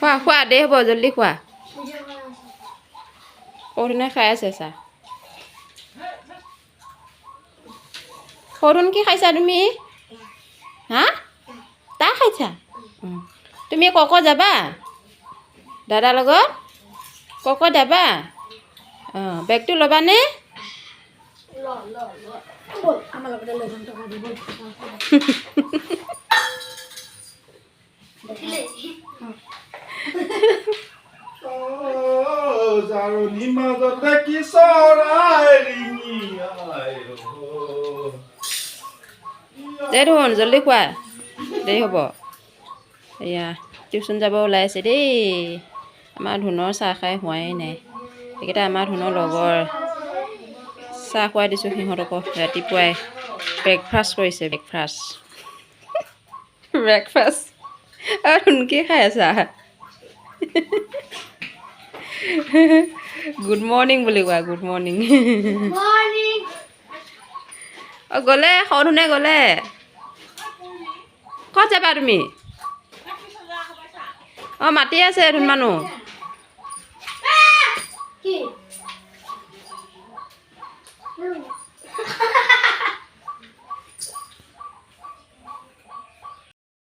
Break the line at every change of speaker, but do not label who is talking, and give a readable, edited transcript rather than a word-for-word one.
খোৱা খোৱা দেৰি হ'ব জলদি খোৱা সৰুনে খাই আছে চাহ সৰুন কি খাইছা তুমি হা তা খাইছা তুমি কক যাবা দাদাৰ লগত কক যাবা বেগটো ল'বানে দে দেখোন জলদি খোৱা দেৰি হ'ব এয়া টিউচন যাব ওলাই আছে দেই আমাৰ ধুনৰ চাহ খাই হোৱাই নাই এইকেইটা আমাৰ ধুনৰ লগৰ চাহ খুৱাই দিছোঁ সিহঁতকো ৰাতিপুৱাই ব্ৰেকফাষ্ট কৰিছে ব্ৰেকফাষ্ট আৰু ধুনকি খাই আছা গুড মৰ্ণিং বুলি কোৱা গুড মৰ্ণিং অঁ গ'লে সৰুনে গ'লে ক'ত যাবা তুমি অঁ মাতি আছে ধুন মানুহ